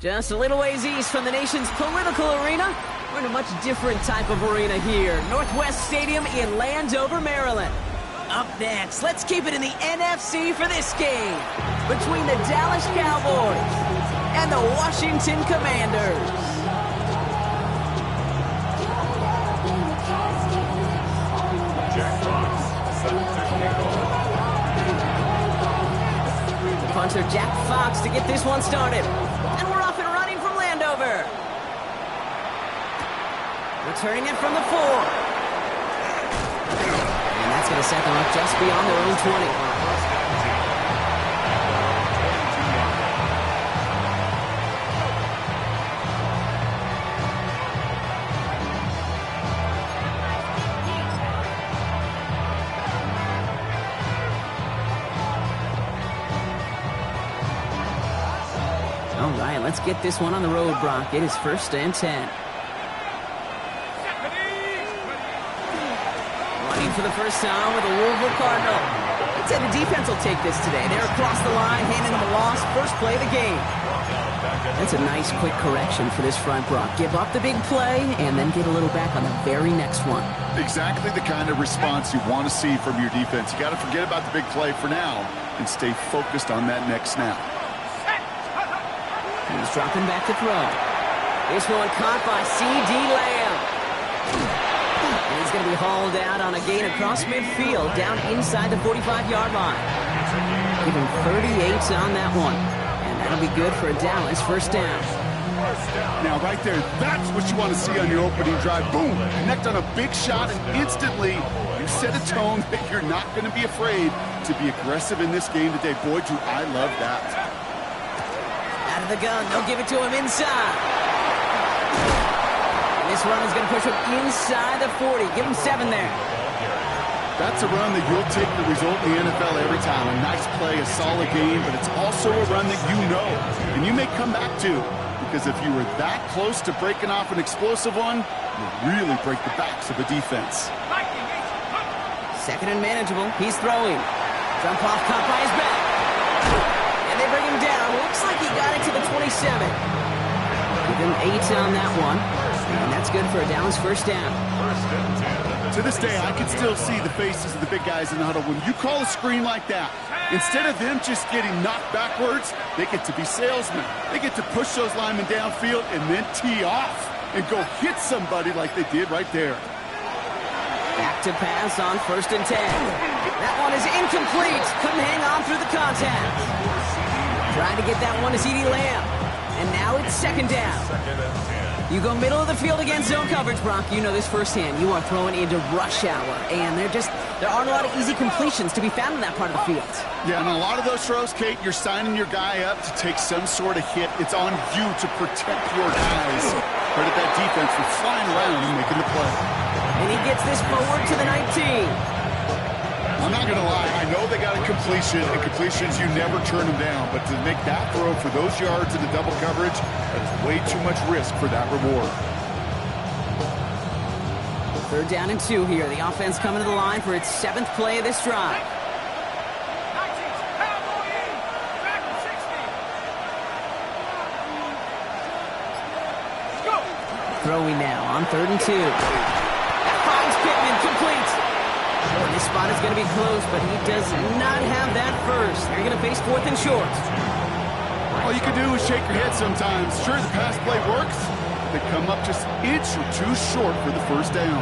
Just a little ways east from the nation's political arena, we're in a much different type of arena here. Northwest Stadium in Landover, Maryland. Up next, let's keep it in the NFC for this game between the Dallas Cowboys and the Washington Commanders. Punter Jack Fox to get this one started. And we're off and running from Landover. Returning it from the 4. And that's going to set them up just beyond their own 20. All right, let's get this one on the road, Brock. It is 1st and 10. Running for the first time with a Louisville Cardinal. I'd say the defense will take this today. They're across the line, handing them a loss. First play of the game. That's a nice, quick correction for this front, Brock. Give up the big play and then get a little back on the very next one. Exactly the kind of response you want to see from your defense. You got to forget about the big play for now and stay focused on that next snap. He's dropping back to throw. This one caught by C.D. Lamb. And he's going to be hauled out on a gain across midfield, down inside the 45-yard line. Give him 38 on that one. And that'll be good for a Dallas first down. Now, right there, that's what you want to see on your opening drive. Boom! Connect on a big shot, and instantly you set a tone that you're not going to be afraid to be aggressive in this game today. Boy, do I love that. Out of the gun, they'll give it to him inside. And this run is going to push him inside the 40. Give him 7 there. That's a run that you'll take the result in the NFL every time. A nice play, a solid game, but it's also a run that you know and you may come back to, because if you were that close to breaking off an explosive one, you'll really break the backs of the defense. 2nd and manageable. He's throwing. Jump off, caught by his back. And they bring him down. Looks like he got it to the 27. Give him 8 on that one. And that's good for a Dallas first down. To this day, I can still see the faces of the big guys in the huddle. When you call a screen like that, instead of them just getting knocked backwards, they get to be salesmen. They get to push those linemen downfield and then tee off and go hit somebody like they did right there. Back to pass on 1st and 10. That one is incomplete. Couldn't hang on through the contact. Trying to get that one to C.D. Lamb. And now it's 2nd down. You go middle of the field against zone coverage, Brock. You know this firsthand. You are throwing into rush hour. And there aren't a lot of easy completions to be found in that part of the field. Yeah, and a lot of those throws, Kate, you're signing your guy up to take some sort of hit. It's on you to protect your guys. Credit that defense for flying around and making the play. And he gets this forward to the 19. I'm not going to lie, I know they got a completion, and completions, you never turn them down. But to make that throw for those yards in the double coverage, that's way too much risk for that reward. 3rd down and 2 here. The offense coming to the line for its 7th play of this drive. Throwing now on 3rd and 2. That finds Pittman, complete. And this spot is going to be close, but he does not have that first. They're going to face 4th and short. All you can do is shake your head sometimes. Sure, the pass play works. They come up just an inch or 2 short for the first down.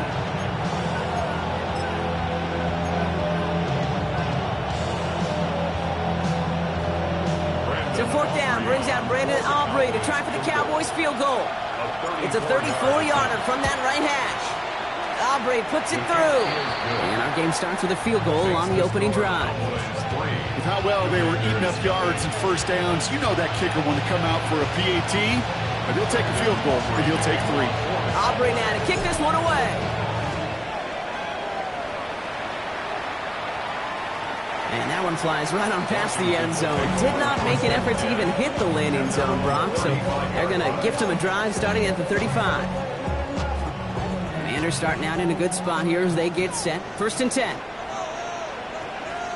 So 4th down brings out Brandon Aubrey to try for the Cowboys field goal. It's a 34-yarder from that right hash. Aubrey puts it through. And our game starts with a field goal on the opening drive. With how well they were eating up yards and first downs, you know that kicker want to come out for a PAT, but he'll take a field goal, and he'll take 3. Aubrey now to kick this one away. And that one flies right on past the end zone. Did not make an effort to even hit the landing zone, Brock, so they're going to gift him a drive starting at the 35. Commanders starting out in a good spot here as they get set. 1st and 10.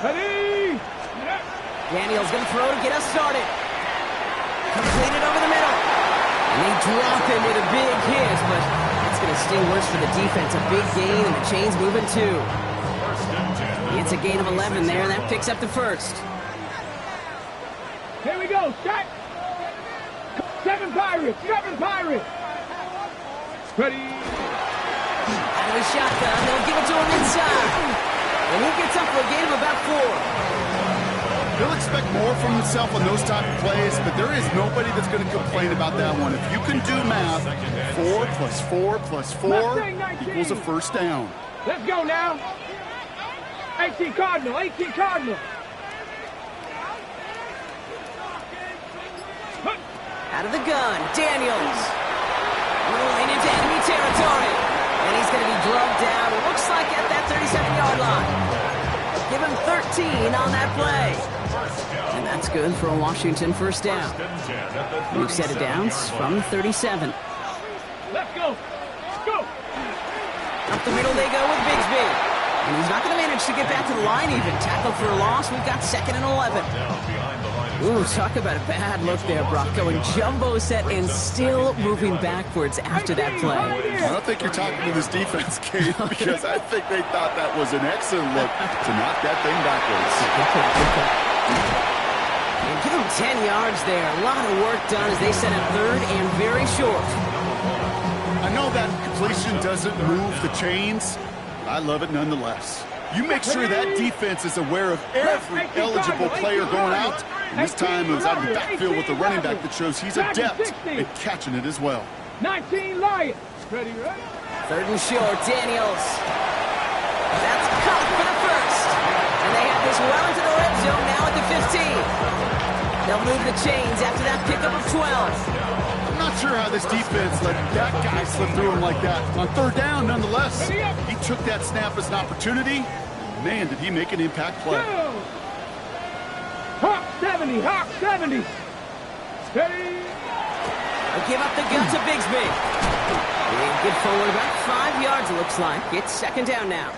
Ready? Daniel's going to throw to get us started. Completed over the middle. And they drop him with a big hit, but it's going to sting worse for the defense. A big gain, and the chain's moving too. It's a gain of 11 there, and that picks up the first. Here we go, set. 7 Pirates, 7 Pirates. Ready. Out of the shotgun, they'll give it to him inside. And he gets up for a gain of about 4. He'll expect more from himself on those type of plays, but there is nobody that's going to complain about that one. If you can do math, 4 plus 4 plus 4 equals a first down. Let's go now. 18 Cardinal, 18 Cardinal. Out of the gun, Daniels. Rolling into enemy territory. And he's going to be drugged down, it looks like at that 37-yard line. Give him 13 on that play. And that's good for a Washington first down. New set of downs from 37. Let's go. Go. Up the middle they go with Bigsby. And he's not going to manage to get back to the line even. Tackled for a loss. We've got 2nd and 11. Ooh, talk about a bad look there, Brock. Going jumbo set and still moving backwards after that play. I don't think you're talking to this defense, Kate, because I think they thought that was an excellent look to knock that thing backwards. And give them 10 yards there. A lot of work done as they set up 3rd and very short. I know that completion doesn't move the chains. I love it nonetheless. You make sure that defense is aware of every eligible player going out. And this time it was out of the backfield with the running back that shows he's adept at catching it as well. 19 Lions. Ready, ready. 3rd and short, Daniels. That's caught for the first. And they have this well into the red zone now at the 15. They'll move the chains after that pickup of 12. I'm not sure how this defense let that guy slip through him like that. On 3rd down, nonetheless, he took that snap as an opportunity. Man, did he make an impact play. Hawk 70, Hawk 70. Steady. They'll give up the gun to Bigsby. Good forward, about 5 yards it looks like. It's 2nd down now.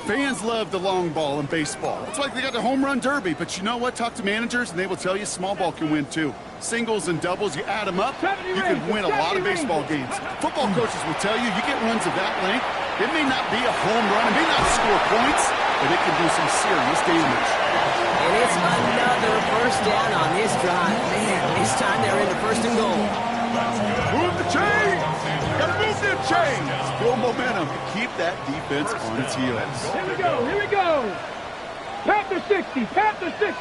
Fans love the long ball in baseball. It's like they got the home run derby, but you know what? Talk to managers and they will tell you small ball can win too. Singles and doubles, you add them up, you can win a lot of baseball games. Football coaches will tell you get runs of that length. It may not be a home run, it may not score points, but it can do some serious damage. And it's another first down on this drive. Man, this time they're in the 1st and goal. Move the chains! Gotta move them chains! Build momentum to keep that defense on its heels. Here we go, here we go. Panther 60, Panther 60.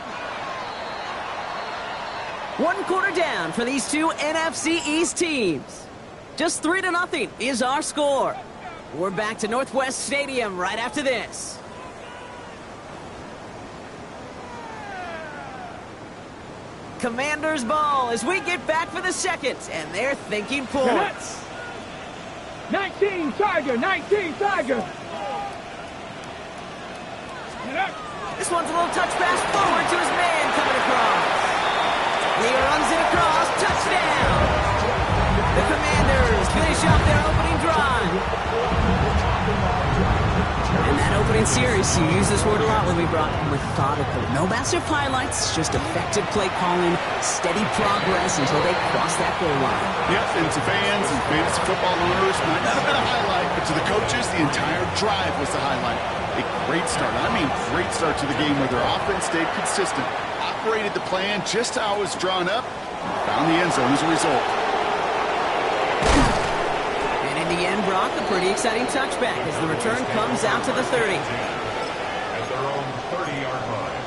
1 quarter down for these two NFC East teams. Just 3-0 is our score. We're back to Northwest Stadium right after this. Commanders ball as we get back for the 2nd, and they're thinking points. 19 Tiger, 19 Tiger. This one's a little touch pass forward to his man coming across. He runs it across, touchdown. The Commanders finish off their opening drive. And that opening series, you use this word a lot when we brought methodical. No massive highlights, just effective play calling, steady progress until they cross that goal line. Yep, and to fans and fantasy football owners, might not have been a highlight, but to the coaches, the entire drive was the highlight. A great start, I mean great start to the game where their offense stayed consistent, operated the plan just how it was drawn up, found the end zone as a result. In the end, Brock, a pretty exciting touchback as the return comes out to the 30. At their own 30-yard line.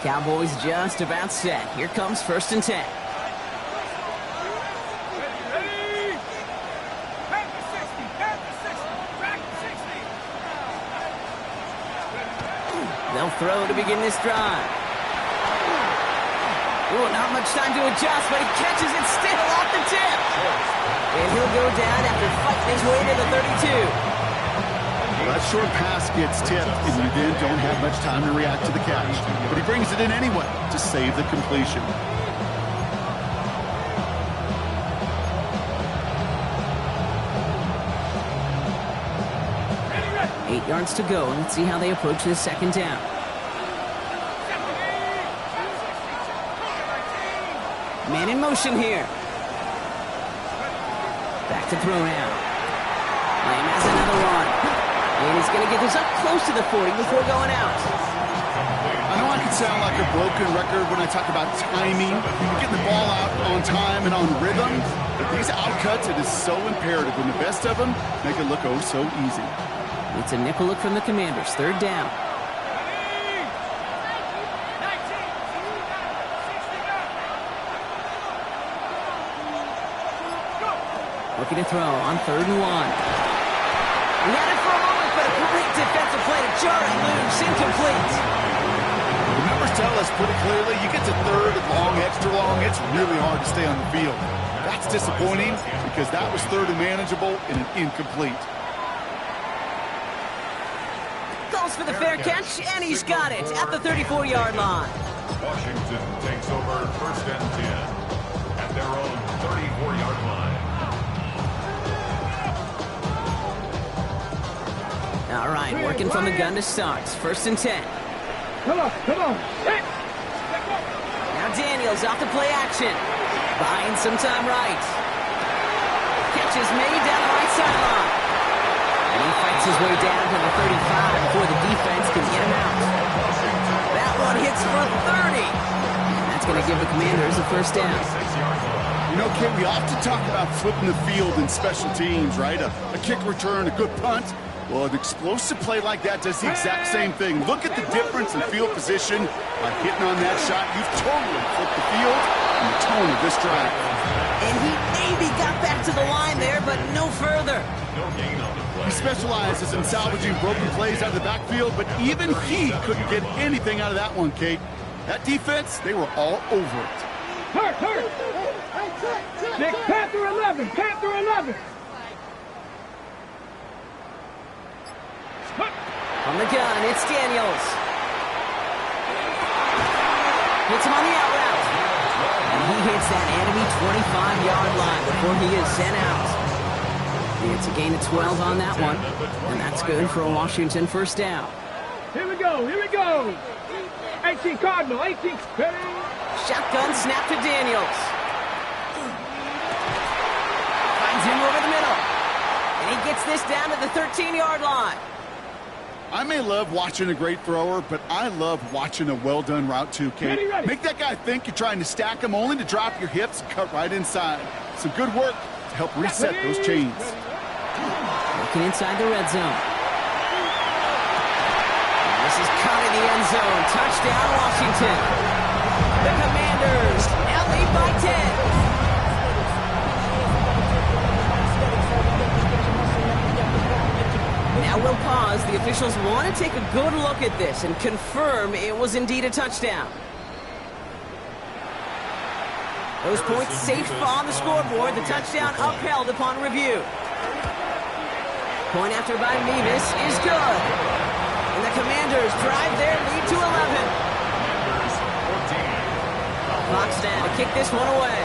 Cowboys just about set. Here comes 1st and 10. Ready. Panther 60, Panther 60, back 60. They'll throw to begin this drive. Ooh, not much time to adjust, but he catches it still off the tip. And he'll go down after fighting his way to the 32. Well, that short pass gets tipped, and you then don't have much time to react to the catch. But he brings it in anyway to save the completion. Ready. 8 yards to go, and let's see how they approach this 2nd down. Man in motion here. Back to throw now. Lamb has another one. And he's going to get this up close to the 40 before going out. I know I can sound like a broken record when I talk about timing, getting the ball out on time and on rhythm, but these outcuts, it is so imperative. When the best of them make it look oh so easy. It's a nickel look from the Commanders. Third down. Looking to throw on 3rd and 1. He had it for a moment, but a great defensive play to jar it loose. Incomplete. The numbers tell us pretty clearly, you get to 3rd and long, extra long, it's really hard to stay on the field. That's disappointing because that was 3rd and manageable and an incomplete. Goes for the fair catch, and he's got it at the 34-yard line. Washington takes over 1st and 10 at their own 34-yard line. All right, working from the gun to start. 1st and 10. Come on, come on. Hit. Now Daniels off to play action. Buying some time right. Catch is made down the right sideline. And he fights his way down to the 35 before the defense can get him out. That one hits for 30. And that's going to give the Commanders a 1st down. You know, Kate, we often talk about flipping the field in special teams, right? A kick return, a good punt. Well, an explosive play like that does the exact same thing. Look at the difference in field position. By hitting on that shot, you've totally flipped the field and the tone of this drive. And he maybe got back to the line there, but no further. He specializes in salvaging broken plays out of the backfield, but even he couldn't get anything out of that one, Kate. That defense, they were all over it. Hurt, hurt. Panther 11, Panther 11. On the gun, it's Daniels. Hits him on the out route. And he hits that enemy 25-yard line before he is sent out. It's a gain of 12 on that one. And that's good for a Washington 1st down. Here we go, here we go. 18 Cardinal, 18. Shotgun snap to Daniels. Finds him over the middle. And he gets this down to the 13-yard line. I may love watching a great thrower, but I love watching a well-done route too, Kate. Ready. Make that guy think you're trying to stack him only to drop your hips and cut right inside. Some good work to help reset those chains. Looking inside the red zone. And this is caught in the end zone. Touchdown, Washington. The Commanders now lead by 10. Now we'll pause. The officials want to take a good look at this and confirm it was indeed a touchdown. Those points safe on the scoreboard. The touchdown upheld upon review. Point after by Mevis is good. And the Commanders drive their lead to 11. Fox down to kick this one away.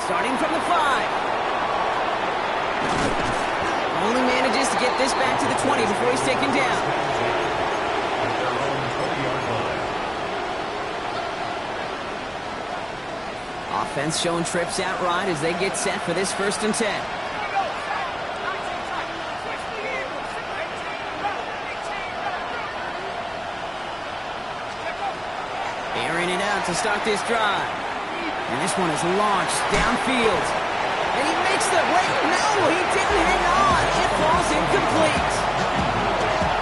Starting from the 5. Only manages to get this back to the 20 before he's taken down. Offense showing trips out right as they get set for this 1st and 10. Airing it out to start this drive. And this one is launched downfield. And he makes the... Wait, no, he didn't hang on. It falls incomplete.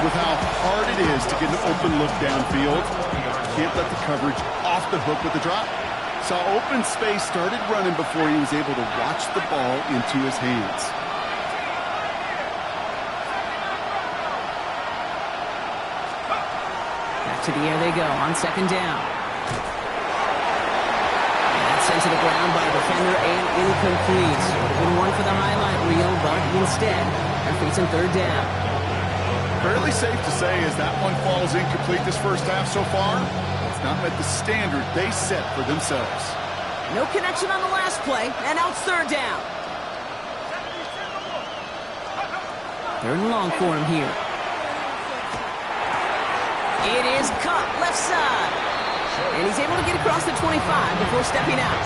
With how hard it is to get an open look downfield, can't let the coverage off the hook with the drop. Saw open space, started running before he was able to watch the ball into his hands. Back to the air they go on 2nd down. Sent to the ground by a defender and incomplete. Would have been one for the highlight reel, but instead, they're facing 3rd down. Fairly safe to say as that one falls incomplete this 1st half so far, it's not met the standard they set for themselves. No connection on the last play, and now it's 3rd down. 3rd and long for him here. It is caught left side. And he's able to get across the 25 before stepping out.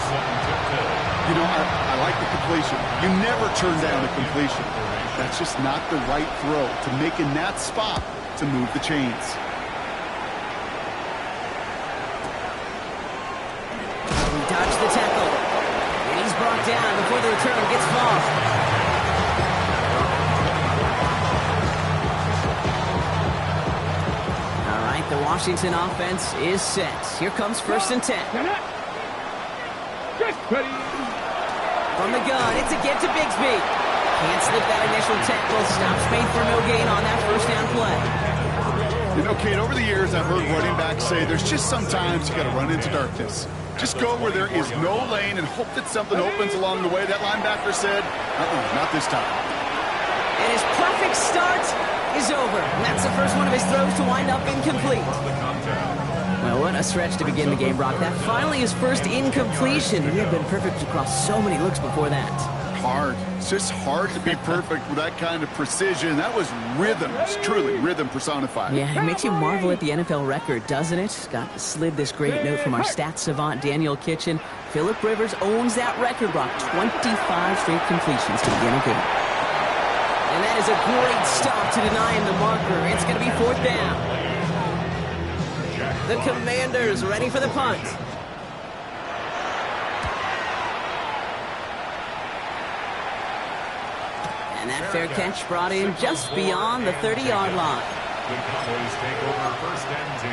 You know, I like the completion. You never turn down a completion. That's just not the right throw to make in that spot to move the chains. He dodged the tackle. And he's brought down before the return gets far. All right, the Washington offense is set. Here comes 1st and 10. From the gun, it's a get to Bigsby. Can't slip that initial tackle. Stops made for no gain on that first down play. You know, Kate, over the years, I've heard running backs say there's just sometimes you got to run into darkness. Just go where there is no lane and hope that something opens along the way. That linebacker said, not this time. And his perfect start is over. And that's the first one of his throws to wind up incomplete. Well, what a stretch to begin the game, Brock. That finally his first incompletion. He had been perfect across so many looks before that. Hard. It's just hard to be perfect with that kind of precision. That was rhythm. It's truly rhythm personified. Yeah, it makes you marvel at the NFL record, doesn't it? Got slid this great note from our stats savant, Daniel Kitchen. Phillip Rivers owns that record, Brock. 25 straight completions to begin a game. And that is a great stop to deny him the marker. It's going to be 4th down. The Commanders ready for the punt. And that fair catch brought in just beyond the 30-yard line. The Cowboys take over 1st and 10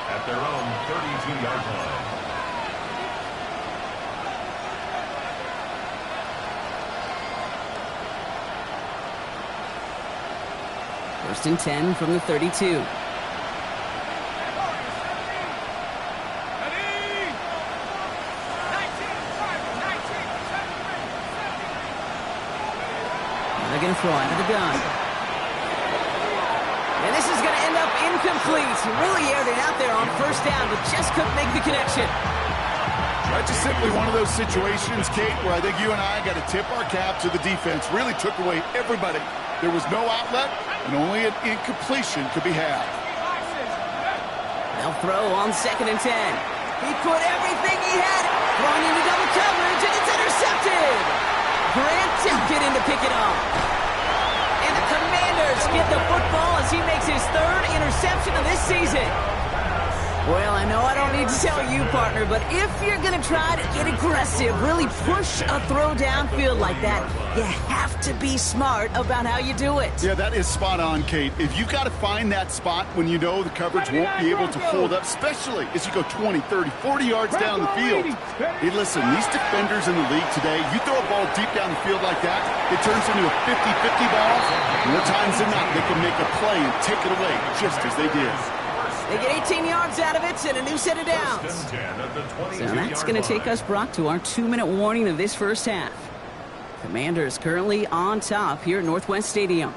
at their own 32-yard line. First and 10 from the 32. They're going to throw out of the gun. And this is going to end up incomplete. He really aired it out there on 1st down, but just couldn't make the connection. That's just simply one of those situations, Kate, where I think you and I got to tip our cap to the defense. Really took away everybody. There was no outlet, and only an incompletion could be had. They'll throw on 2nd and 10. He put everything he had, throwing into double coverage, and it's intercepted. Grant Tilkin in to pick it off. And the Commanders get the football as he makes his 3rd interception of this season. Well, I know I don't need to tell you, partner, but if you're going to try to get aggressive, really push a throw downfield like that, you have to be smart about how you do it. Yeah, that is spot on, Kate. If you've got to find that spot when you know the coverage won't be able to hold up, especially as you go 20, 30, 40 yards down the field. Hey, listen, these defenders in the league today, you throw a ball deep down the field like that, it turns into a 50-50 ball. More times than not, they can make a play and take it away just as they did. They get 18 yards out of it and a new set of downs. So that's going to take us, Brock, to our 2-minute warning of this first half. Commanders currently on top here at Northwest Stadium.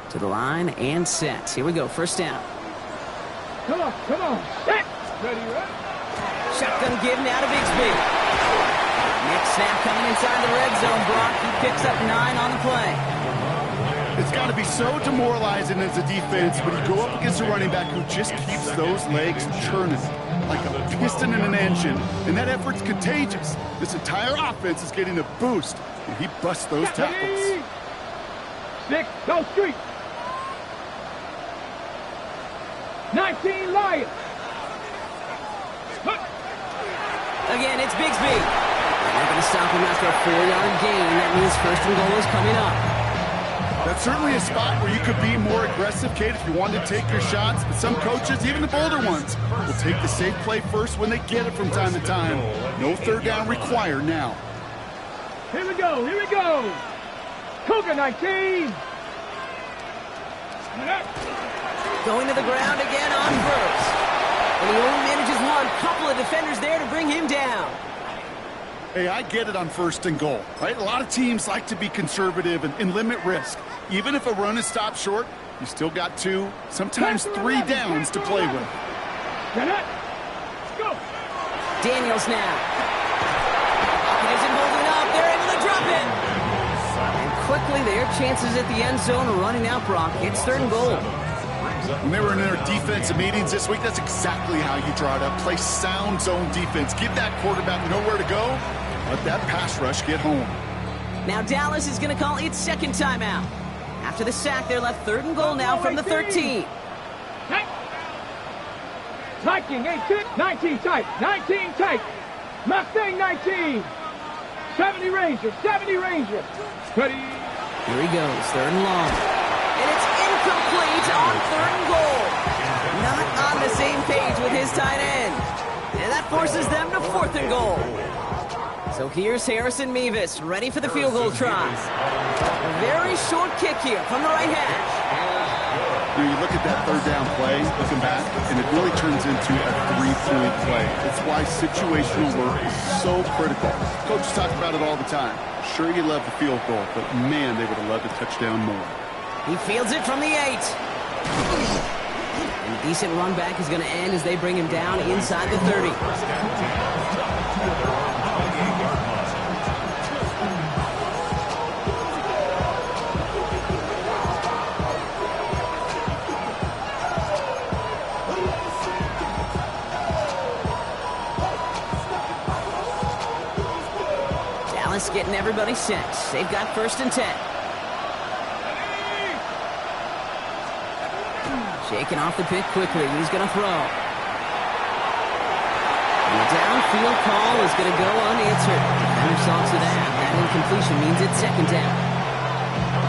To the line and set. Here we go, 1st down. Come on. Set. Ready, right? Shotgun give now to Bigsby. Next snap coming inside the red zone, Brock. He picks up 9 on the play. It's got to be so demoralizing as a defense when you go up against a running back who just keeps those legs churning like a piston in an engine. And that effort's contagious. This entire offense is getting a boost, and he busts those tackles. 6, go street. 19, Lions. Again, it's Bigsby. They're going to stop him after a 4-yard gain. That means 1st and goal is coming up. That's certainly a spot where you could be more aggressive, Kate, if you wanted to take your shots. But some coaches, even the bolder ones, will take the safe play first when they get it from time to time. No 3rd down required now. Here we go. Cougar 19. Going to the ground again on 1st. And he only manages one. Couple of defenders there to bring him down. Hey, I get it on 1st and goal, right? A lot of teams like to be conservative and limit risk. Even if a run is stopped short, you still got 2, sometimes 3 downs to play with. Go. Daniels now. Pocket isn't holding up. They're able to drop it. And quickly, their chances at the end zone are running out, Brock. It's 3rd and goal. When they were in their defensive meetings this week, that's exactly how you draw it up. Play sound zone defense. Give that quarterback nowhere to go. Let that pass rush get home. Now Dallas is going to call its 2nd timeout. After the sack, they're left 3rd and goal now from the 13. Viking 18, 19 tight, 19 tight. Mustang 19. 70 Ranger, 70 Ranger. Ready. Here he goes, 3rd and long. And it's incomplete on 3rd and goal. Not on the same page with his tight end. And that forces them to 4th and goal. So here's Harrison Mevis, ready for the field goal try. A very short kick here from the right hash. You look at that 3rd down play, looking back, and it really turns into a 3-point play. It's why situational work is so critical. Coaches talk about it all the time. Sure, you love the field goal, but man, they would have loved a touchdown more. He fields it from the 8. And decent run back is going to end as they bring him down inside the 30. Dallas getting everybody set. They've got 1st and 10. Shaking off the pick quickly. He's going to throw. And the downfield call is going to go unanswered. Defender saw to that. That incompletion means it's 2nd down.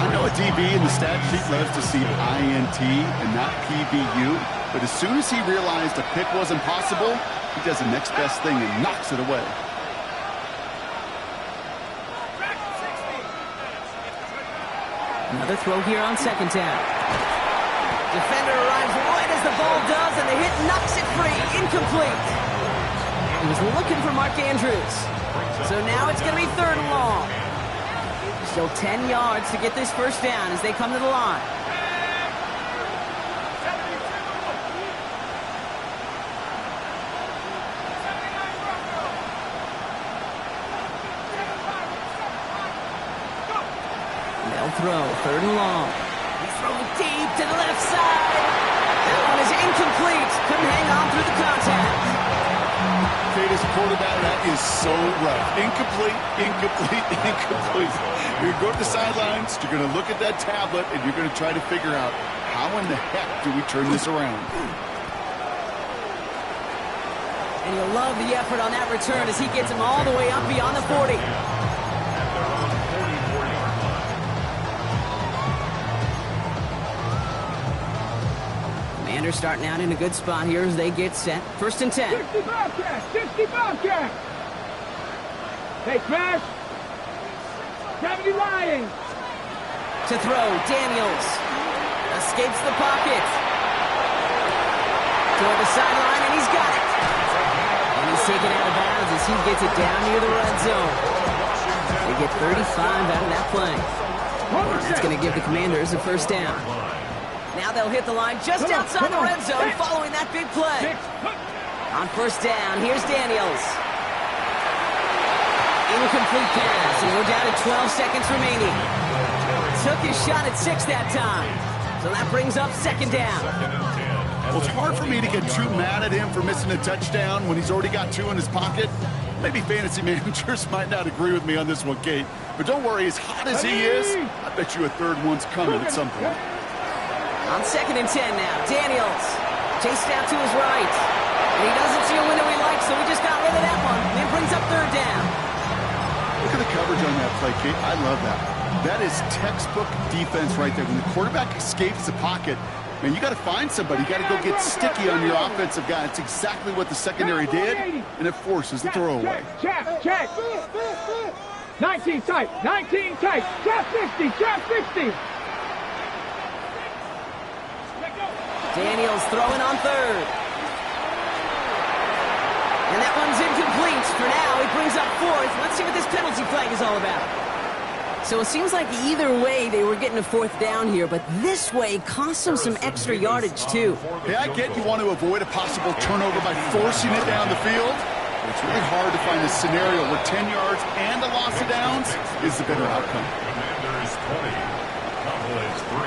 I know a DB in the stat sheet loves to see INT and not PBU, but as soon as he realized a pick wasn't possible, he does the next best thing and knocks it away. Another throw here on 2nd down. Defender arrives right as the ball does, and the hit knocks it free. Incomplete. He was looking for Mark Andrews. So now it's going to be 3rd and long. Still 10 yards to get this 1st down as they come to the line. They'll throw 3rd and long. He's throwing deep to the left side. That one is incomplete. Couldn't hang on through the contact. As a quarterback, that is so rough. Incomplete, incomplete, incomplete. You're going to go to the sidelines, you're going to look at that tablet, and you're going to try to figure out how in the heck do we turn this around. And you'll love the effort on that return as he gets him all the way up beyond the 40. Commanders starting out in a good spot here as they get set. 1st and 10. 60 Bobcat, 60 Bobcat. Hey, Crash. 70 Lions. To throw, Daniels. Escapes the pocket. Toward the sideline, and he's got it. And he's taken out of bounds as he gets it down near the red zone. They get 35 out of that play. It's going to give the Commanders a 1st down. Now they'll hit the line just outside the red zone following that big play. On 1st down, here's Daniels. Incomplete pass, and we're down to 12 seconds remaining. Took his shot at 6 that time. So that brings up 2nd down. Well, it's hard for me to get too mad at him for missing a touchdown when he's already got 2 in his pocket. Maybe fantasy managers might not agree with me on this one, Kate. But don't worry, as hot as he is, I bet you a 3rd one's coming at some point. On 2nd and 10 now, Daniels chased out to his right. And he doesn't see a window he likes, so he just got rid of that one. And it brings up 3rd down. Look at the coverage on that play, Kate. I love that. That is textbook defense right there. When the quarterback escapes the pocket, man, you got to find somebody. You got to go get sticky on your offensive guy. It's exactly what the secondary did, and it forces the throwaway. Check. 19 tight, 19 tight. Trap 60, trap 60. Daniels throwing on 3rd. And that one's incomplete. For now, it brings up 4th. Let's see what this penalty flag is all about. So it seems like either way they were getting a 4th down here, but this way cost them some extra yardage too. Hey, I get you want to avoid a possible turnover by forcing it down the field, but it's really hard to find a scenario where 10 yards and a loss of downs is the better outcome. Cowboys 3.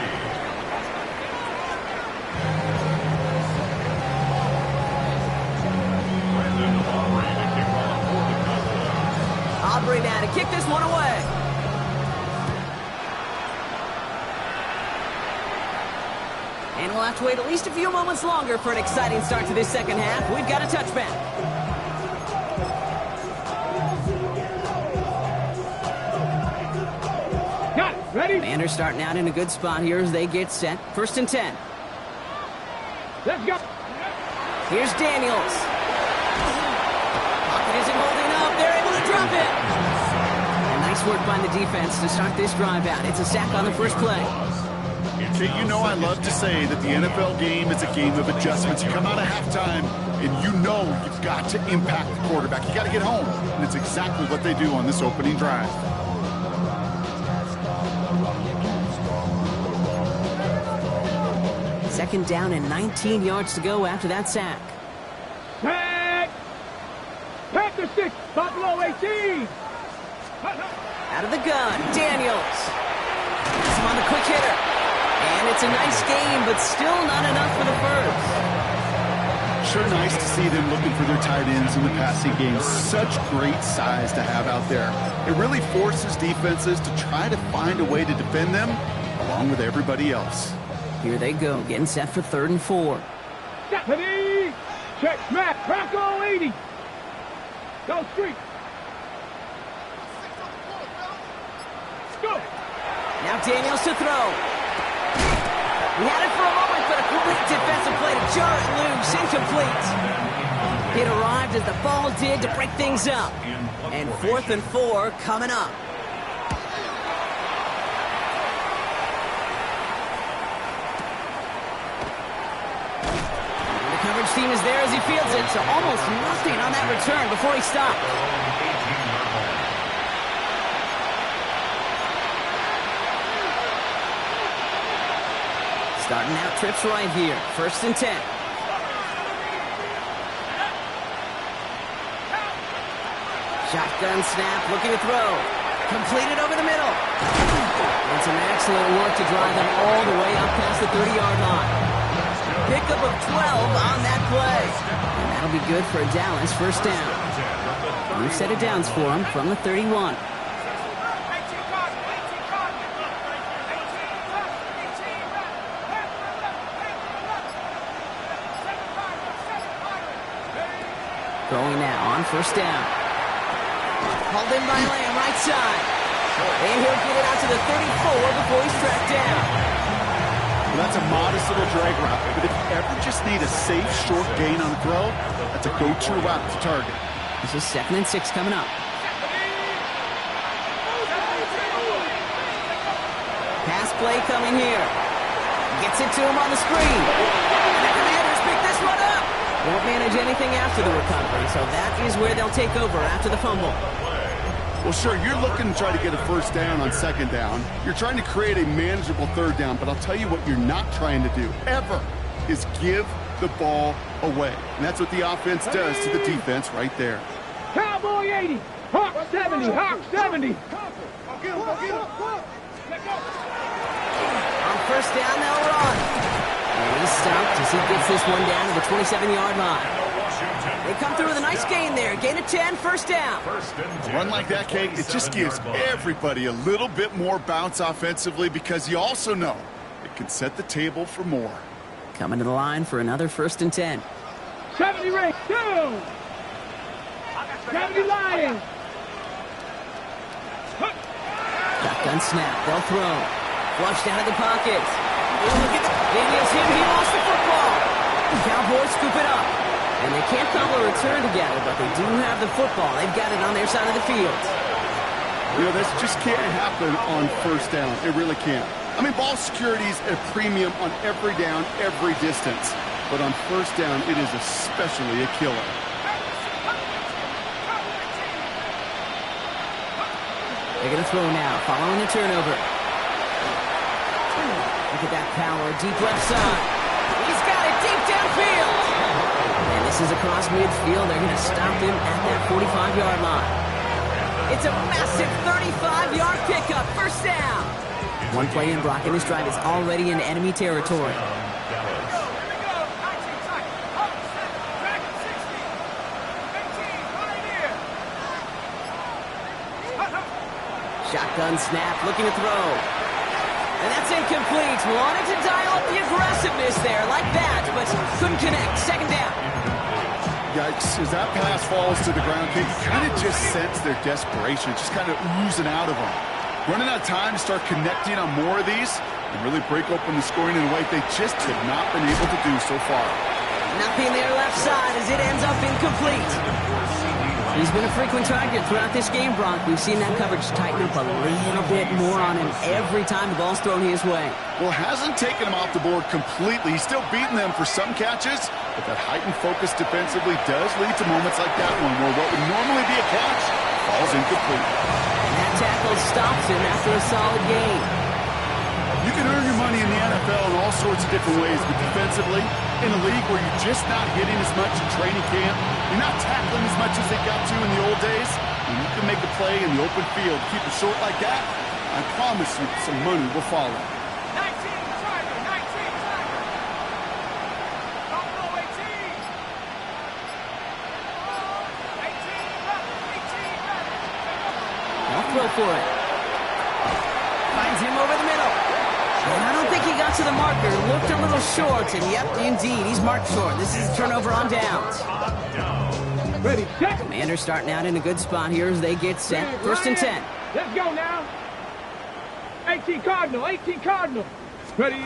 Aubrey now to kick this one away. And we'll have to wait at least a few moments longer for an exciting start to this second half. We've got a touchback. Got it. Ready? Commanders starting out in a good spot here as they get set. 1st and 10. Let's go. Here's Daniels. Pocket isn't holding up. They're able to drop it. And nice work by the defense to start this drive out. It's a sack on the first play. Okay, you know I love to say that the NFL game is a game of adjustments. You come out of halftime, and you know you've got to impact the quarterback. You got to get home, and it's exactly what they do on this opening drive. Second down and 19 yards to go after that sack. Tag. Panther 6, Buffalo 18. Out of the gun, Daniels. He's on the quick hitter. And it's a nice game, but still not enough for the first. Sure nice to see them looking for their tight ends in the passing game. Such great size to have out there. It really forces defenses to try to find a way to defend them along with everybody else. Here they go, getting set for 3rd and 4. Stephanie. Check smack. Bronco 80. Go street. Go. Now Daniels to throw. He had it for a moment, but a quick defensive play to jar it loose, incomplete. It arrived as the ball did to break things up. And 4th and 4 coming up. The coverage team is there as he fields it, so almost nothing on that return before he stopped. Starting out trips right here. 1st and 10. Shotgun snap, looking to throw. Completed over the middle. And some excellent work to drive them all the way up past the 30-yard line. Pickup of 12 on that play. And that'll be good for Dallas. 1st down. New set of downs for him from the 31. Throwing now on 1st down. Hauled in by Lamb, right side. And he'll get it out to the 34 before he's tracked down. Well, that's a modest little drag route, but if you ever just need a safe, short gain on the throw, that's a go-to route to target. This is 2nd and 6 coming up. Pass play coming here. Gets it to him on the screen. And the Commanders pick this one up. Won't manage anything after the recovery, so that is where they'll take over after the fumble. Well, sure, you're looking to try to get a 1st down on 2nd down. You're trying to create a manageable 3rd down, but I'll tell you what you're not trying to do, ever, is give the ball away. And that's what the offense does to the defense right there. Cowboy 80. Hawk 70. Hawk 70. On 1st down, they'll run. And he's stopped as he gets this one down to the 27-yard line. They come through with a nice gain there. Gain of 10, 1st down. A run like that, Kate, it just gives everybody a little bit more bounce offensively because you also know it can set the table for more. Coming to the line for another 1st and 10. 70 ring. 2. 70 Lions. Shotgun snap. They'll throw. Flushed out of the pocket. Look at that. Daniels hit. He lost the football. The Cowboys scoop it up. And they can't cobble a return together, but they do have the football. They've got it on their side of the field. You know, this just can't happen on 1st down. It really can't. I mean, ball security is a premium on every down, every distance. But on 1st down, it is especially a killer. They're going to throw now, following the turnover. Look at that power, deep left side. He's got it deep downfield. And this is across midfield. They're going to stop him at that 45-yard line. It's a massive 35-yard pickup, 1st down. One play in, Brock, and this drive is already in enemy territory. Shotgun snap, looking to throw. And that's incomplete. Wanted to dial up the aggressiveness there like that, but couldn't connect. Second down. Yikes, as that pass falls to the ground, you kind of just sense their desperation, just kind of oozing out of them. Running out of time to start connecting on more of these and really break open the scoring in a way they just have not been able to do so far. Nothing there left side as it ends up incomplete. He's been a frequent target throughout this game, Bronk. We've seen that coverage tighten up a little bit more on him every time the ball's thrown his way. Well, hasn't taken him off the board completely. He's still beating them for some catches, but that heightened focus defensively does lead to moments like that one where what would normally be a catch falls incomplete. And that tackle stops him after a solid game. You can earn your money in the NFL in all sorts of different ways, but defensively, in a league where you're just not hitting as much in training camp, you're not tackling as much as they got to in the old days, and you can make a play in the open field, keep it short like that, I promise you some money will follow. 19 Tiger, 19 Tiger. Don't go 18. 18, 18, I'll throw for it. Finds him over the middle. And I don't think he got to the marker. Looked a little short, and yep, indeed, he's marked short. This is a turnover on downs. ready, set. Commanders starting out in a good spot here as they get set. First and 10. Let's go now. 18 Cardinal, 18 Cardinal. Ready.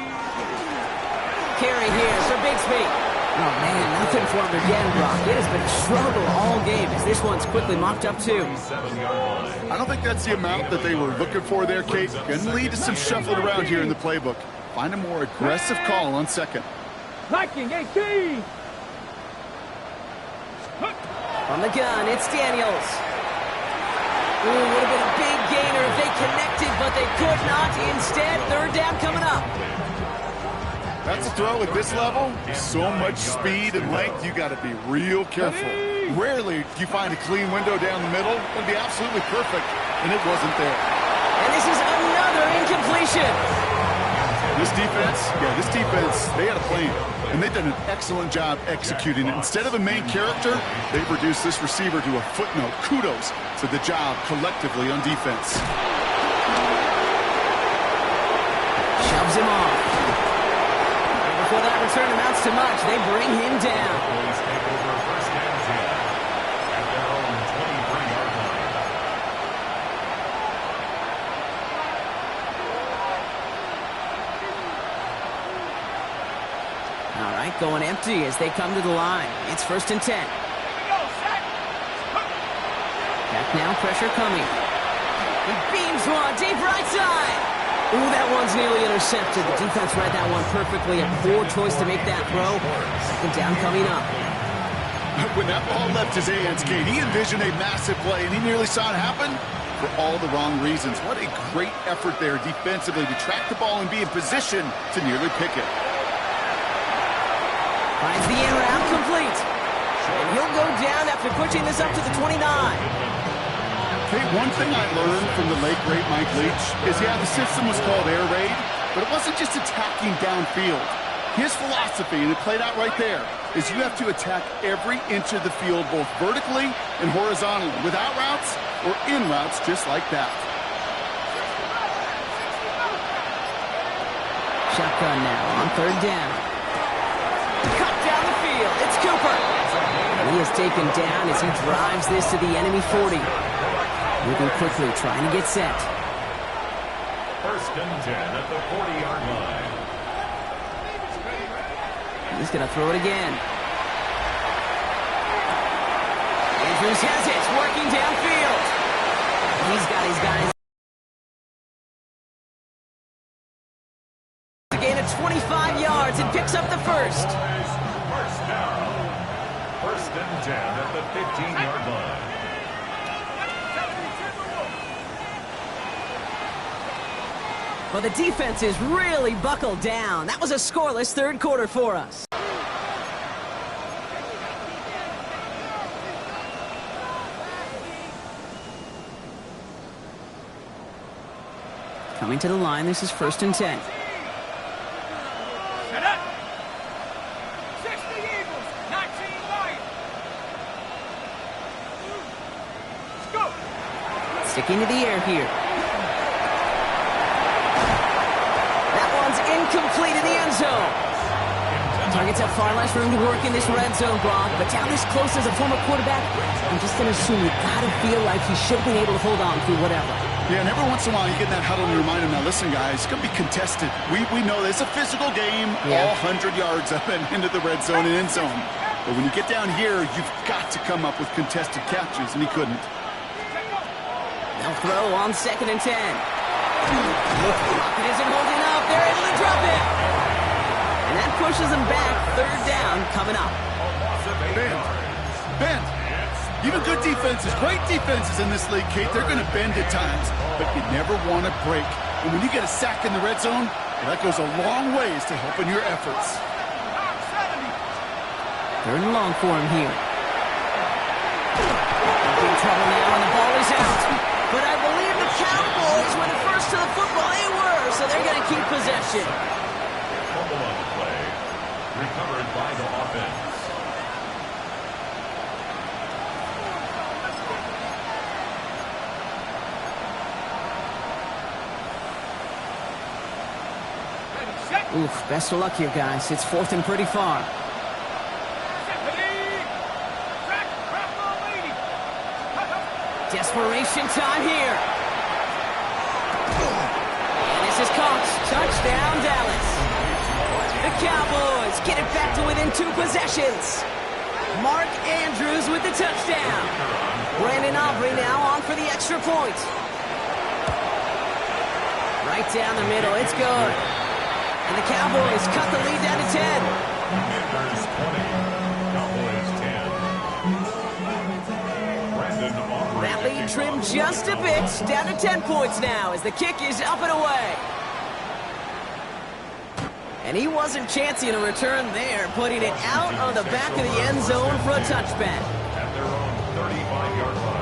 Carry here for Bigsby. Oh, man, nothing for him again, Brock. It has been a struggle all game as this one's quickly mocked up, too. I don't think that's the amount that they were looking for there, Kate. Can lead to some shuffling around here in the playbook. Find a more aggressive call on second. Liking 18. On the gun, it's Daniels. Ooh, would have been a big gainer if they connected, but they could not. Instead, third down coming up. That's a throw at this level. So much speed and length, you got to be real careful. Rarely do you find a clean window down the middle. It'd be absolutely perfect, and it wasn't there. And this is another incompletion. This defense, they had a plan, and they've done an excellent job executing it. Instead of a main character, they've reduced this receiver to a footnote. Kudos to the job collectively on defense. Shoves him off. And before that return amounts to much, they bring him down. Please take over first and 10 at their own 23-yard line. All right, going empty as they come to the line. It's first and 10. Back now, pressure coming. He beams one, deep right side. Ooh, that one's nearly intercepted. The defense read that one perfectly. A poor choice to make that throw. Second down coming up. When that ball left his hands, Kate, he envisioned a massive play, and he nearly saw it happen for all the wrong reasons. What a great effort there defensively to track the ball and be in position to nearly pick it. Finds the in route complete. And he'll go down after pushing this up to the 29. Okay, one thing I learned from the late, great Mike Leach is, yeah, the system was called air raid, but it wasn't just attacking downfield. His philosophy, and it played out right there, is you have to attack every inch of the field, both vertically and horizontally, without routes or in routes, just like that. Shotgun now on third down. Cut down the field. It's Cooper. He is taken down as he drives this to the enemy 40. Moving quickly, trying to get set. First and 10 at the 40-yard line. He's going to throw it again. Andrews has it, working downfield. He's got his guys. A gain of 25 yards and picks up the first. First down. First and 10 at the 15-yard line. Well, the defense is really buckled down. That was a scoreless third quarter for us. Coming to the line, this is 1st and 10. Set up. 60 Eagles, 19 Lions. Let's go. Sticking to the air here. That one's incomplete in the end zone. Targets have far less room to work in this red zone, Brock, but down this close as a former quarterback, I'm just going to assume you got to feel like he should have been able to hold on through whatever. Yeah, and every once in a while you get in that huddle and you remind him, now listen, guys, it's going to be contested. We know this. It's a physical game, all 100 yards up and into the red zone and end zone. But when you get down here, you've got to come up with contested catches, and he couldn't. They'll throw on 2nd and 10. It isn't holding up. They're able to drop it. And that pushes them back. 3rd down coming up. Bend. Even good defenses, great defenses in this league, Kate, they're going to bend at times, but you never want to break. And when you get a sack in the red zone, well, that goes a long ways to helping your efforts. 3rd and long for him here. In trouble now, and the ball is out. But I believe the Cowboys were the first to the football. They were, so they're going to keep possession. Fumble on the play. Recovered by the offense. Oof, best of luck here, guys. It's 4th and pretty far. Desperation time here. And this is caught. Touchdown, Dallas. The Cowboys get it back to within 2 possessions. Mark Andrews with the touchdown. Brandon Aubrey now on for the extra point. Right down the middle. It's good. And the Cowboys cut the lead down to 10. Commanders 20, Cowboys 10. That lead trimmed just a bit, down to 10 points now as the kick is up and away. And he wasn't chancing a return there, putting it out on the back of the end zone for a touchback. At their own 35-yard line.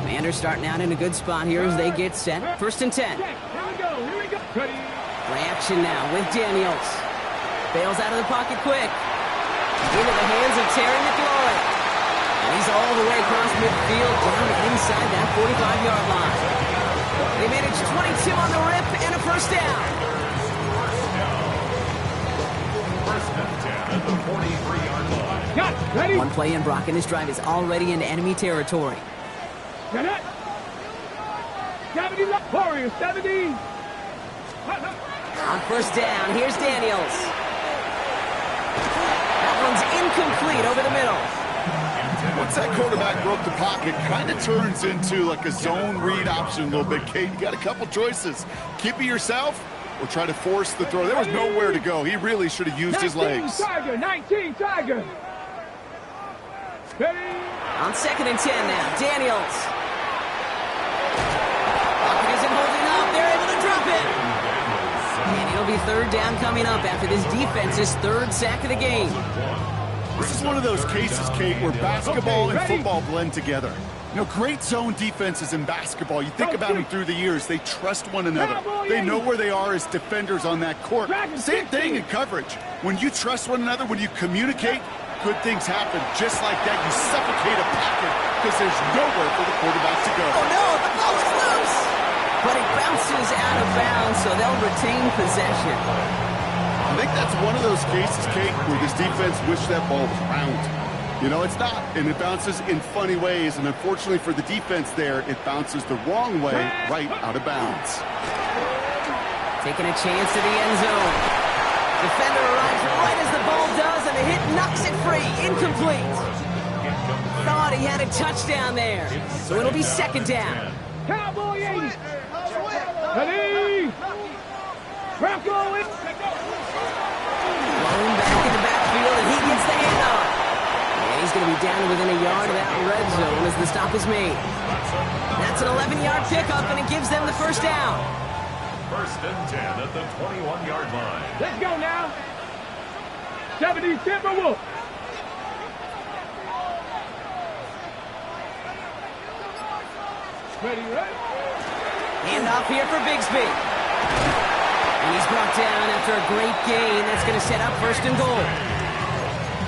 Commanders starting out in a good spot here as they get set. 1st and 10. Here we go. Ready. Reaction now with Daniels. Bails out of the pocket quick. Into the hands of Terry McLaurin. And he's all the way across midfield down inside that 45-yard line. They managed 22 on the rip and a 1st down. 1st and 10 at the 43-yard line. Got it. Ready. One play in, Brock, and this drive is already into enemy territory. Set it. 70 left. Warriors 70. On 1st down, here's Daniels. That one's incomplete over the middle. Once that quarterback broke the pocket, kind of turns into like a zone read option a little bit, Kate. You got a couple choices. Keep it yourself or try to force the throw. There was nowhere to go. He really should have used his legs. 19 Tiger. Ready. On 2nd and 10 now, Daniels. Pocket isn't holding up. They're able to drop it. And it'll be 3rd down coming up after this defense's 3rd sack of the game. This is one of those cases, Kate, where basketball and football blend together. You know, great zone defenses in basketball. You think about them through the years. They trust one another. They know where they are as defenders on that court. Same thing in coverage. When you trust one another, when you communicate, good things happen. Just like that, you suffocate a pocket because there's nowhere for the quarterback to go. Oh, no, the ball is loose. But it bounces out of bounds, so they'll retain possession. I think that's one of those cases, Kate, where this defense wished that ball was round. You know, it's not, and it bounces in funny ways, and unfortunately for the defense there, it bounces the wrong way right out of bounds. Taking a chance to the end zone. Defender arrives right as the ball does, and the hit knocks it free. Incomplete. Thought he had a touchdown there, so it'll be 2nd down. Cowboy 80. Ready. Bronco in. Rolling back in the backfield, and he gets the handoff. And he's going to be down within a yard of that red zone as the stop is made. That's an 11-yard pickup, and it gives them the 1st down. 1st and 10 at the 21-yard line. Let's go now. 70 Timberwolves. Ready, ready. Hand off here for Bigsby. And he's brought down after a great gain. That's going to set up first and goal.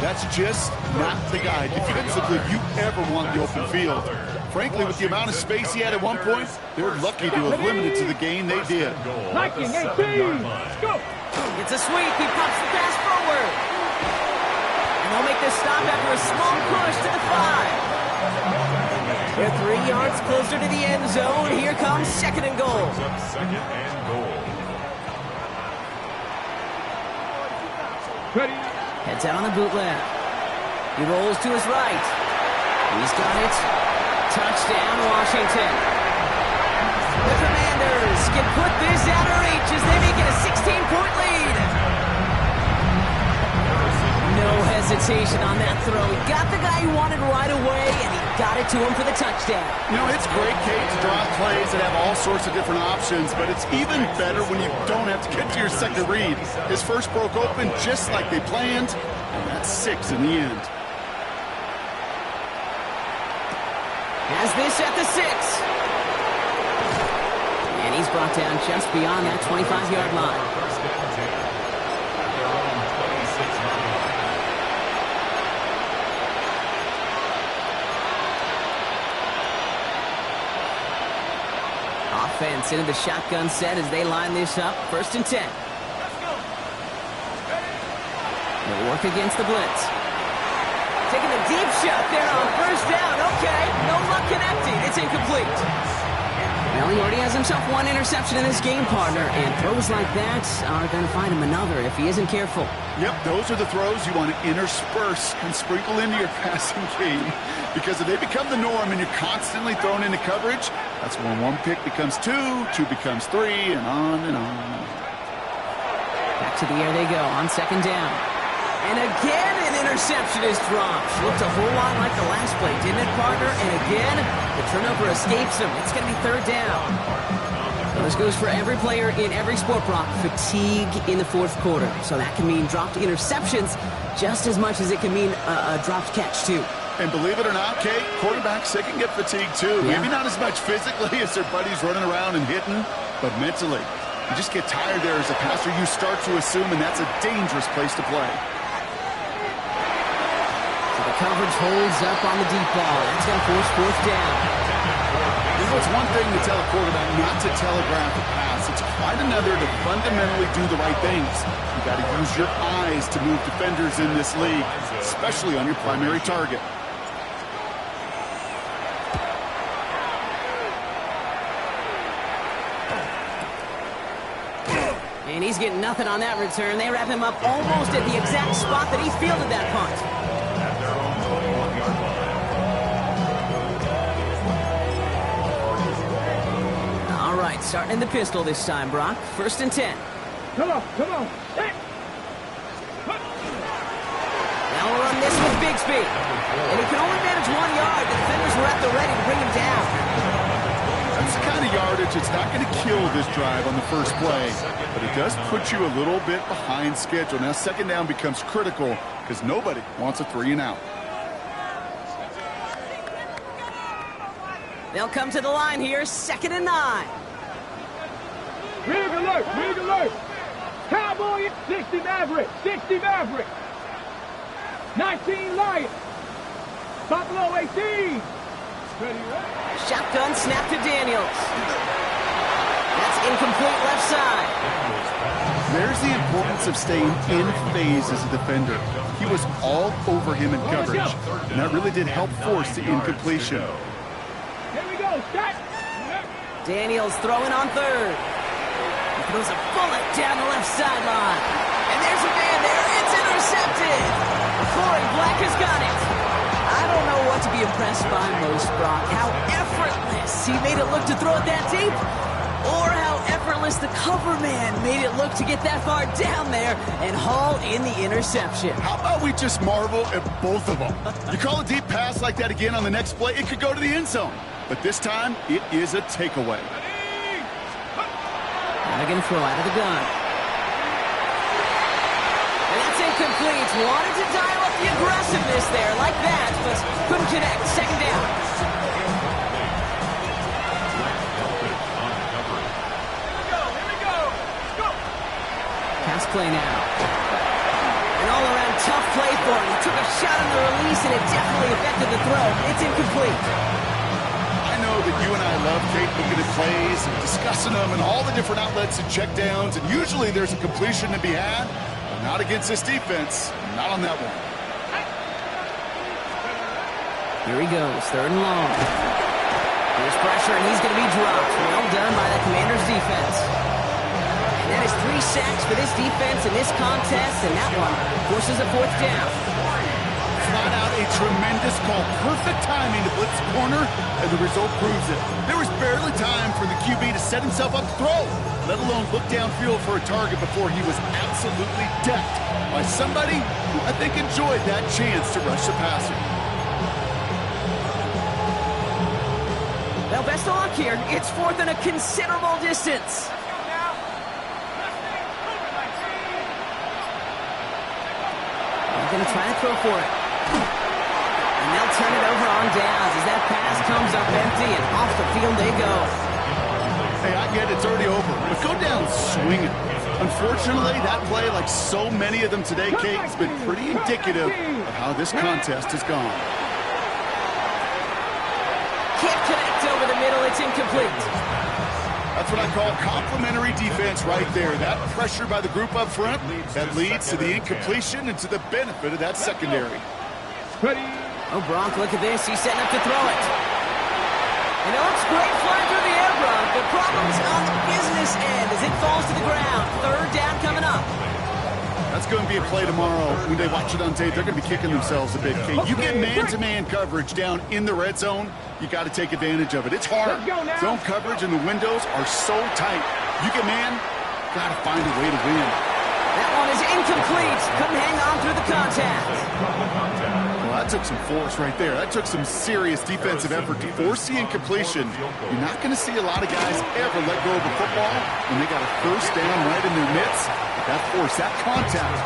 That's just not the guy defensively you ever want in the open field. Frankly, with the amount of space he had at one point, they're lucky to have limited to the gain they did. Viking 18. Let's go. It's a sweep. He pops the pass forward. And they'll make this stop after a small push to the 5. They're 3 yards closer to the end zone. Here comes second and goal. Second and goal. Ready. Heads out on the bootleg. He rolls to his right. He's got it. Touchdown, Washington. The Commanders can put this out of reach as they make it a 16-point lead. No hesitation on that throw. He got the guy he wanted right away, and he got it to him for the touchdown. You know, it's great, Kate, to draw plays that have all sorts of different options, but it's even better when you don't have to get to your second read. His first broke open just like they planned, and that's 6 in the end. Has this at the 6. And he's brought down just beyond that 25-yard line. First and 10 at their own 26-yard line. Offense into the shotgun set as they line this up. First and 10. They'll work against the blitz. Taking a deep shot there on first down. Okay, no luck connecting. It's incomplete. Well, he already has himself one interception in this game, partner, and throws like that are going to find him another if he isn't careful. Yep, those are the throws you want to intersperse and sprinkle into your passing game, because if they become the norm and you're constantly thrown into coverage, that's when 1 pick becomes 2, 2 becomes 3, and on and on. Back to the air they go on second down. And again, an interception is dropped. Looked a whole lot like the last play, didn't it, partner? And again, the turnover escapes him. It's going to be third down. Now, this goes for every player in every sport, Brock. Fatigue in the fourth quarter. So that can mean dropped interceptions just as much as it can mean a dropped catch, too. And believe it or not, Kate, quarterbacks, they can get fatigued, too. Yeah. Maybe not as much physically as their buddies running around and hitting, but mentally. You just get tired there as a passer. You start to assume, and that's a dangerous place to play. The coverage holds up on the deep ball. That's going to force fourth down. You know, it's one thing to tell a quarterback not to telegraph a pass. It's quite another to fundamentally do the right things. You got to use your eyes to move defenders in this league, especially on your primary target. And he's getting nothing on that return. They wrap him up almost at the exact spot that he fielded that punt. At their own 21-yard line. All right, starting in the pistol this time, Brock. First and 10. Come on, come on. Hey. Now we'll run this with Bigsby. And he can only manage 1 yard. The defenders were at the ready to bring him down. That's the kind of yardage it's not going to kill this drive on the first play, but it does put you a little bit behind schedule. Now second down becomes critical because nobody wants a 3 and out. They'll come to the line here, second and 9. Rig alert, rig alert. Cowboy, 60 Maverick, 60 Maverick. 19 Lions. Buffalo 18. Ready, ready. Shotgun snap to Daniels. That's incomplete left side. There's the importance of staying in phase as a defender. He was all over him in coverage, and that really did help force the incompletion. Here we go, set. Daniels throwing on third. He throws a bullet down the left sideline. And there's a man there. It's intercepted. Corey Black has got it. I don't know what to be impressed by most, Brock. How effortless he made it look to throw it that deep, or how effortless the cover man made it look to get that far down there and haul in the interception. How about we just marvel at both of them? You call a deep pass like that again on the next play, it could go to the end zone. But this time, it is a takeaway. Again, throw out of the gun. And that's incomplete. Wanted to dial up the aggressiveness there like that, but couldn't connect. Second down. play now. An all-around tough play for him. He took a shot on the release, and it definitely affected the throw. It's incomplete. I know that you and I love Kate looking at plays and discussing them and all the different outlets and checkdowns, and usually there's a completion to be had, but not against this defense. Not on that one. Here he goes, 3rd and long. There's pressure, and he's going to be dropped. Well done by the Commanders' defense. And that is 3 sacks for this defense in this contest, and that one forces a 4th down. Flat out a tremendous call. Perfect timing to blitz the corner, and the result proves it. There was barely time for the QB to set himself up to throw, let alone look downfield for a target before he was absolutely decked by somebody who I think enjoyed that chance to rush the passer. Well, best of luck here. It's 4th and a considerable distance. They're going to try to throw for it. And they'll turn it over on downs as that pass comes up empty, and off the field they go. Hey, I get it's already over, but go down swinging. Unfortunately, that play, like so many of them today, Kate, has been pretty indicative of how this contest has gone. Can't connect over the middle. It's incomplete. That's what I call complimentary defense right there. That pressure by the group up front, that leads to the incompletion and to the benefit of that secondary. Oh, Bronk, look at this. He's setting up to throw it. And it looks great flying through the air, Bronk. The problem's on the business end as it falls to the ground. 3rd down coming up. That's going to be a play tomorrow. When they watch it on tape, they're going to be kicking themselves a bit, Kate. You get man-to-man coverage down in the red zone, you got to take advantage of it. It's hard. Zone coverage and the windows are so tight. You get man, got to find a way to win. That one is incomplete. Couldn't hang on through the contact. Well, that took some force right there. That took some serious defensive effort to force the incompletion. You're not going to see a lot of guys ever let go of the football when they got a 1st down right in their midst. That force, that contact,